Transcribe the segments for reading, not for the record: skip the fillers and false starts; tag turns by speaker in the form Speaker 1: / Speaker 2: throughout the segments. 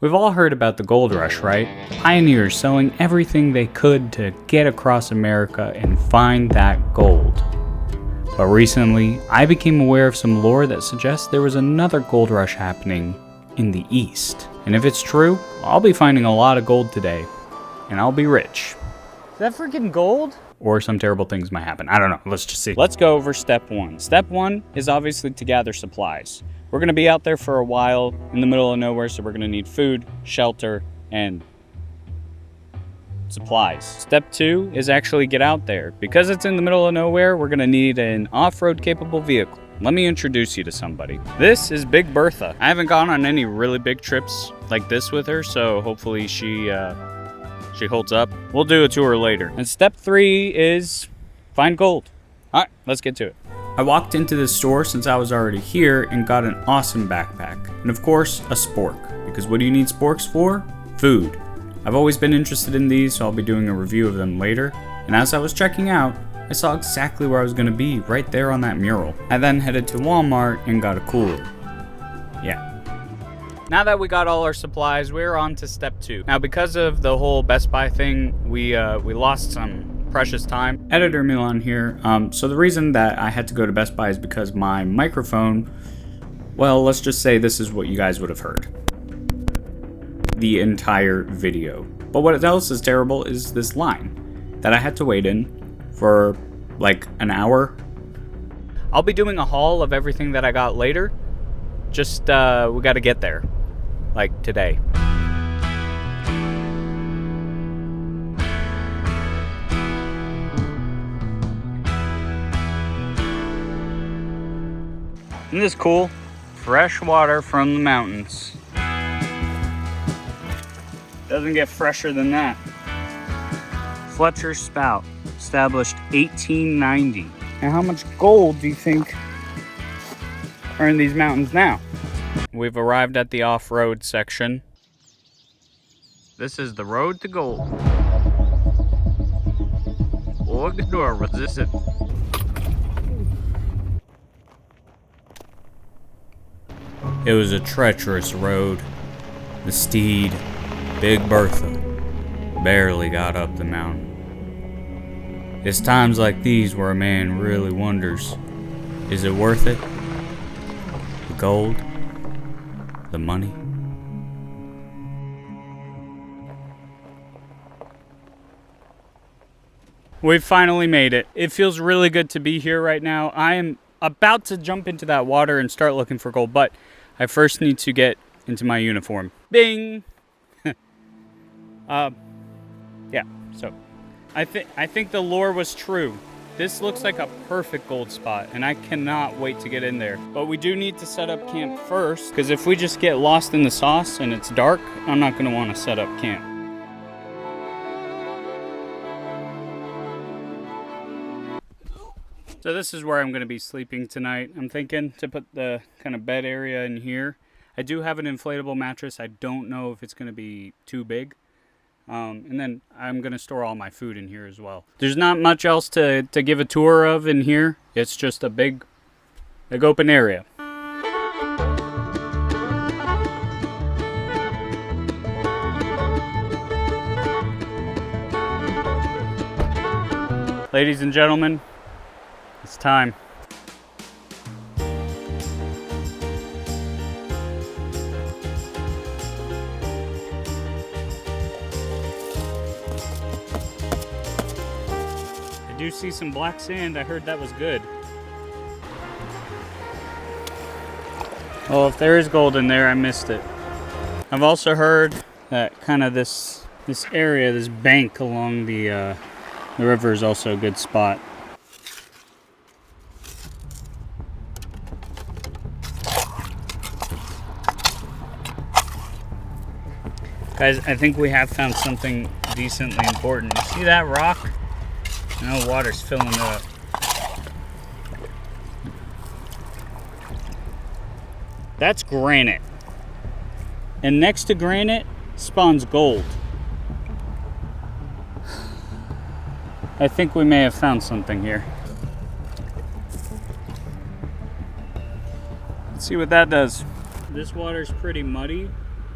Speaker 1: We've all heard about the gold rush, right? Pioneers selling everything they could to get across America and find that gold. But recently, I became aware of some lore that suggests there was another gold rush happening in the East. And if it's true, I'll be finding a lot of gold today, and I'll be rich. Is that freaking gold? Or some terrible things might happen. I don't know. Let's just see. Let's go over step one. Step one is obviously to gather supplies. We're going to be out there for a while in the middle of nowhere, so we're going to need food, shelter, and supplies. Step two is actually get out there. Because it's in the middle of nowhere, we're going to need an off-road capable vehicle. Let me introduce you to somebody. This is Big Bertha. I haven't gone on any really big trips like this with her, so hopefully she holds up. We'll do a tour later. And step three is find gold. All right, let's get to it. I walked into this store since I was already here and got an awesome backpack. And of course, a spork. Because what do you need sporks for? Food. I've always been interested in these, so I'll be doing a review of them later. And as I was checking out, I saw exactly where I was going to be, right there on that mural. I then headed to Walmart and got a cooler. Yeah. Now that we got all our supplies, we're on to step two. Now, because of the whole Best Buy thing, we lost some precious time. Editor Milan here. So the reason that I had to go to Best Buy is because my microphone, well, let's just say this is what you guys would have heard. The entire video. But what else is terrible is this line that I had to wait in for like an hour. I'll be doing a haul of everything that I got later. Just, we gotta get there. Like today. Isn't this cool? Fresh water from the mountains. Doesn't get fresher than that. Fletcher Spout, established 1890. Now how much gold do you think are in these mountains now? We've arrived at the off-road section. This is the road to gold. Look at the door, resistant. It was a treacherous road. The steed, Big Bertha, barely got up the mountain. It's times like these where a man really wonders, is it worth it? The gold? The money? We've finally made it. It feels really good to be here right now. I am about to jump into that water and start looking for gold, but I first need to get into my uniform. Bing! Yeah, so I think the lore was true. This looks like a perfect gold spot, and I cannot wait to get in there. But we do need to set up camp first, because if we just get lost in the sauce and it's dark, I'm not going to want to set up camp. So this is where I'm going to be sleeping tonight. I'm thinking to put the kind of bed area in here. I do have an inflatable mattress. I don't know if it's going to be too big. And then I'm going to store all my food in here as well. There's not much else to give a tour of in here. It's just a big open area. Ladies and gentlemen, it's time. I do see some black sand. I heard that was good. Well, if there is gold in there, I missed it. I've also heard that kind of this area, this bank along the river is also a good spot. Guys, I think we have found something decently important. You see that rock? Now water's filling it up. That's granite. And next to granite spawns gold. I think we may have found something here. Let's see what that does. This water's pretty muddy,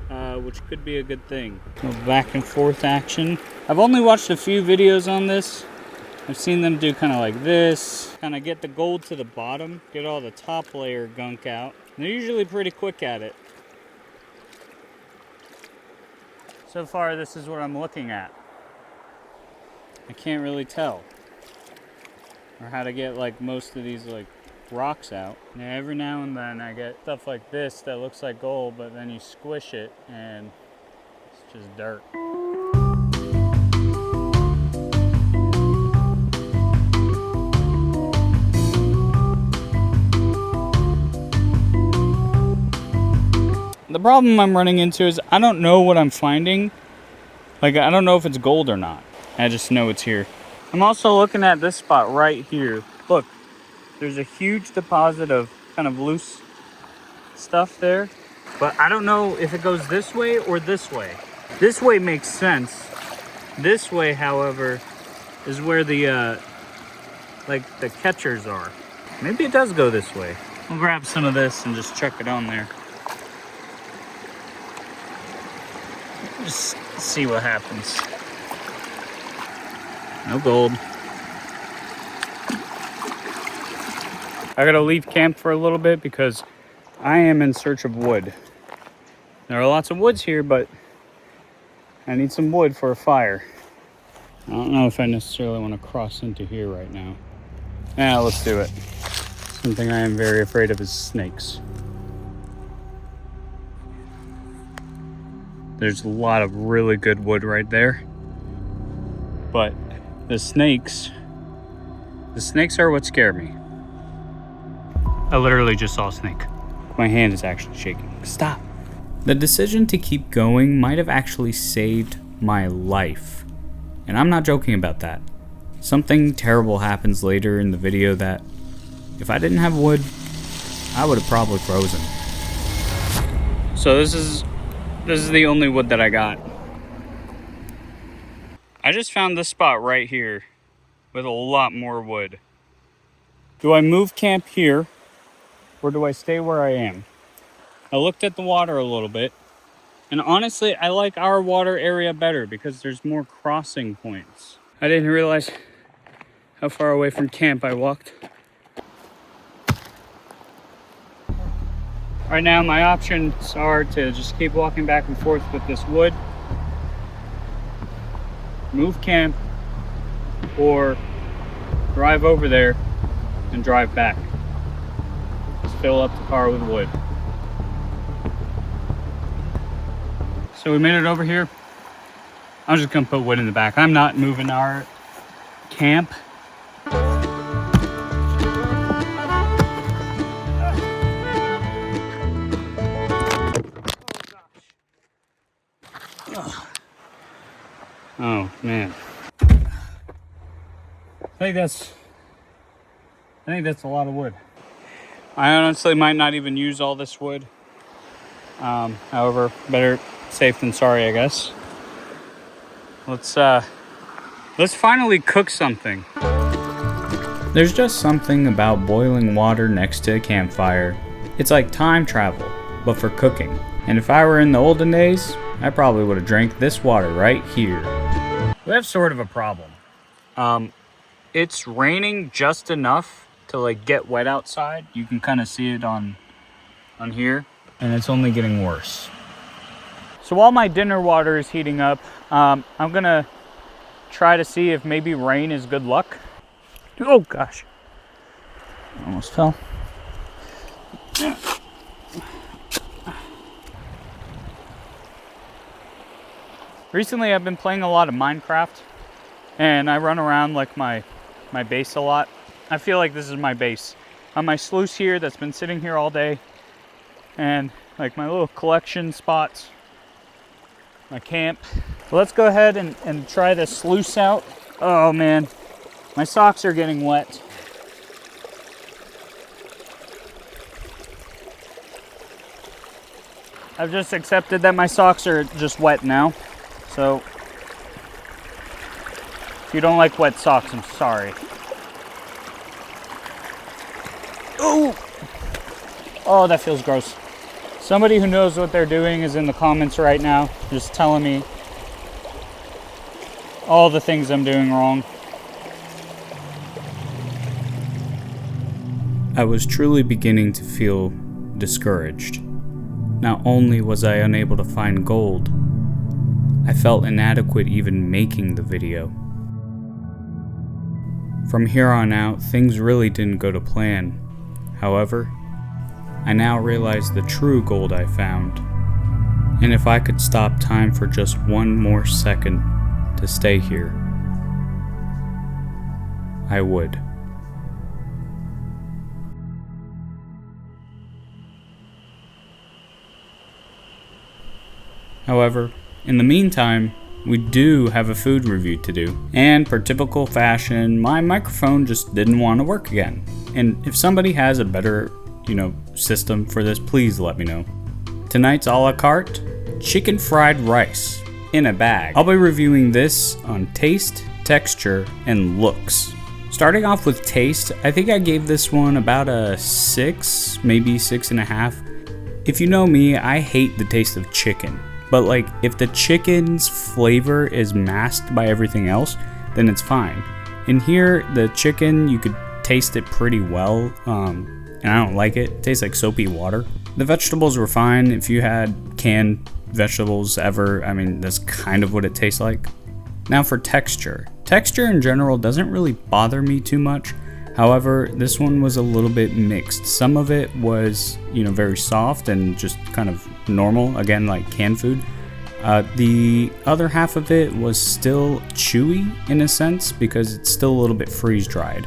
Speaker 1: which could be a good thing. Back and forth action. I've only watched a few videos on this. I've seen them do kind of like this, kind of get the gold to the bottom, get all the top layer gunk out. They're usually pretty quick at it. So far, this is what I'm looking at. I can't really tell. Or how to get like most of these like rocks out. Now, every now and then I get stuff like this that looks like gold, but then you squish it and it's just dirt. The problem I'm running into is I don't know what I'm finding. Like, I don't know if it's gold or not. I just know it's here. I'm also looking at this spot right here. Look, there's a huge deposit of kind of loose stuff there. But I don't know if it goes this way or this way. This way makes sense. This way, however, is where the like the catchers are. Maybe it does go this way. We'll grab some of this and just chuck it on there. Just see what happens. No gold. I gotta leave camp for a little bit because I am in search of wood. There are lots of woods here, but I need some wood for a fire. I don't know if I necessarily want to cross into here right now. Yeah, let's do it. Something I am very afraid of is snakes. There's a lot of really good wood right there. But the snakes are what scare me. I literally just saw a snake. My hand is actually shaking. Stop. The decision to keep going might have actually saved my life. And I'm not joking about that. Something terrible happens later in the video that if I didn't have wood, I would have probably frozen. So this is the only wood that I got. I just found this spot right here with a lot more wood. Do I move camp here or do I stay where I am? I looked at the water a little bit, and honestly, I like our water area better because there's more crossing points. I didn't realize how far away from camp I walked. Right now, my options are to just keep walking back and forth with this wood, move camp, or drive over there and drive back. Just fill up the car with wood. So we made it over here. I'm just gonna put wood in the back. I'm not moving our camp. Oh man. I think that's a lot of wood. I honestly might not even use all this wood. However, better safe than sorry, I guess. Let's finally cook something. There's just something about boiling water next to a campfire. It's like time travel, but for cooking. And if I were in the olden days, I probably would have drank this water right here. We have sort of a problem. It's raining just enough to like get wet outside. You can kind of see it on here, and it's only getting worse. So while my dinner water is heating up, I'm gonna try to see if maybe rain is good luck. Oh gosh, almost fell. Recently I've been playing a lot of Minecraft, and I run around like my base a lot. I feel like this is my base. On my sluice here that's been sitting here all day, and like my little collection spots, my camp. So let's go ahead and try this sluice out. Oh man, my socks are getting wet. I've just accepted that my socks are just wet now. So if you don't like wet socks, I'm sorry. Oh, that feels gross. Somebody who knows what they're doing is in the comments right now, just telling me all the things I'm doing wrong. I was truly beginning to feel discouraged. Not only was I unable to find gold, I felt inadequate even making the video. From here on out, things really didn't go to plan. However, I now realize the true gold I found, and if I could stop time for just one more second to stay here, I would. However, in the meantime, we do have a food review to do, and per typical fashion, my microphone just didn't want to work again. And if somebody has a better, system for this, please let me know. Tonight's a la carte, chicken fried rice in a bag. I'll be reviewing this on taste, texture, and looks. Starting off with taste, I think I gave this one about a 6, maybe 6.5. If you know me, I hate the taste of chicken. But if the chicken's flavor is masked by everything else, then it's fine. In here, the chicken, you could taste it pretty well, and I don't like it. It tastes like soapy water. The vegetables were fine. If you had canned vegetables ever, that's kind of what it tastes like. Now for texture. Texture in general doesn't really bother me too much. However, this one was a little bit mixed. Some of it was, very soft and just kind of normal, again, like canned food. The other half of it was still chewy in a sense because it's still a little bit freeze-dried.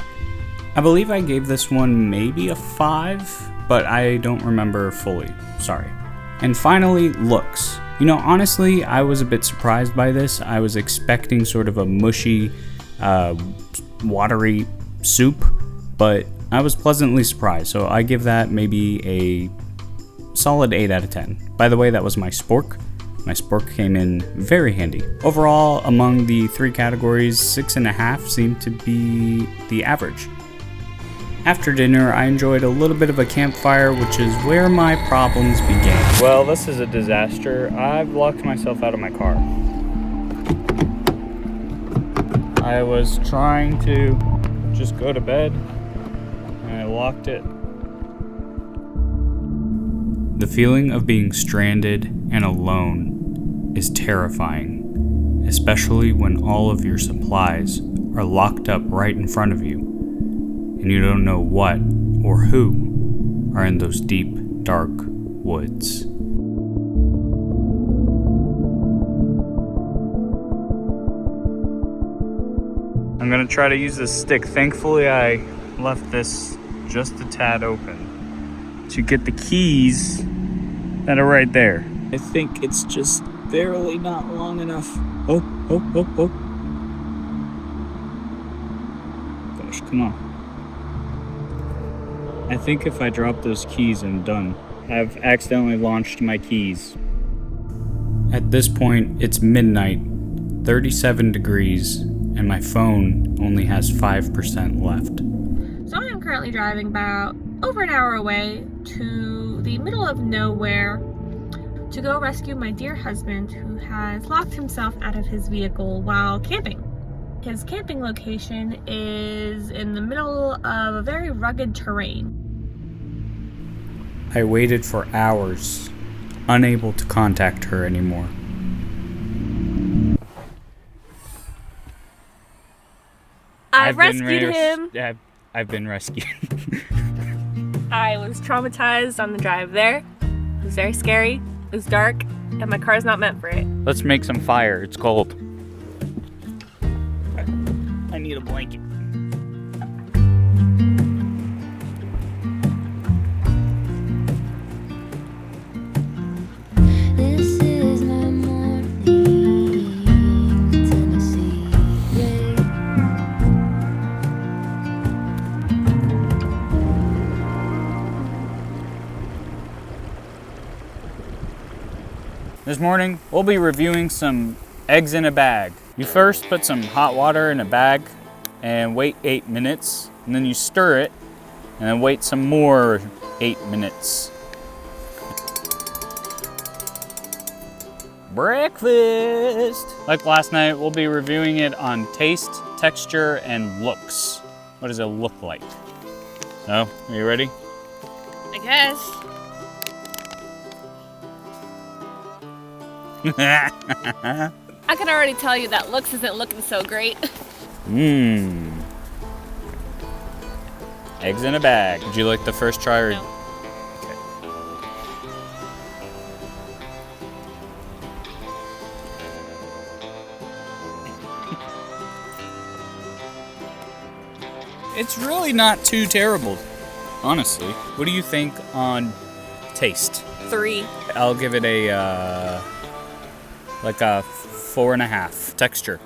Speaker 1: I believe I gave this one maybe a 5, but I don't remember fully. Sorry. And finally, looks. Honestly, I was a bit surprised by this. I was expecting sort of a mushy, watery soup, but I was pleasantly surprised, so I give that maybe a solid 8 out of 10. By the way, that was my spork. My spork came in very handy. Overall, among the 3 categories, 6.5 seemed to be the average. After dinner, I enjoyed a little bit of a campfire, which is where my problems began. Well, this is a disaster. I've locked myself out of my car. I was trying to just go to bed, and I locked it. The feeling of being stranded and alone is terrifying, especially when all of your supplies are locked up right in front of you, and you don't know what or who are in those deep, dark woods. I'm gonna try to use this stick. Thankfully, I left this just a tad open to get the keys that are right there. I think it's just barely not long enough. Oh. Gosh, come on. I think if I drop those keys, I'm done. I've accidentally launched my keys. At this point, it's midnight, 37 degrees, and my phone only has 5% left.
Speaker 2: So I am currently driving about over an hour away to the middle of nowhere to go rescue my dear husband who has locked himself out of his vehicle while camping. His camping location is in the middle of a very rugged terrain.
Speaker 1: I waited for hours, unable to contact her anymore.
Speaker 2: I've rescued him.
Speaker 1: I've been rescued.
Speaker 2: I was traumatized on the drive there. It was very scary. It was dark, and my car's not meant for it.
Speaker 1: Let's make some fire. It's cold. I need a blanket.
Speaker 3: This is my morning, Tennessee, yeah.
Speaker 1: This morning, we'll be reviewing some eggs in a bag. You first put some hot water in a bag and wait 8 minutes, and then you stir it, and then wait some more 8 minutes. breakfast. Like last night, we'll be reviewing it on taste, texture, and looks. What does it look like? So, are you ready?
Speaker 2: I guess. I can already tell you that looks isn't looking so great.
Speaker 1: Mmm. Eggs in a bag. Would you like the first try or?
Speaker 2: No.
Speaker 1: Okay. It's really not too terrible, honestly. What do you think on taste?
Speaker 2: 3.
Speaker 1: I'll give it a like a 4.5. Texture.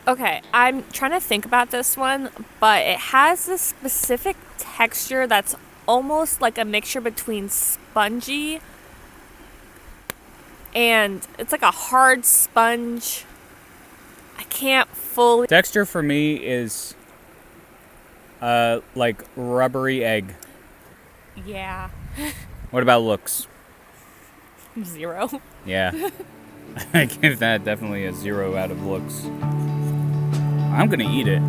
Speaker 2: Okay, I'm trying to think about this one, but it has this specific texture that's almost like a mixture between spongy and it's like a hard sponge. I can't fully.
Speaker 1: Texture for me is like rubbery egg.
Speaker 2: Yeah.
Speaker 1: What about looks?
Speaker 2: 0.
Speaker 1: Yeah. I give that definitely a 0 out of looks. I'm gonna eat it.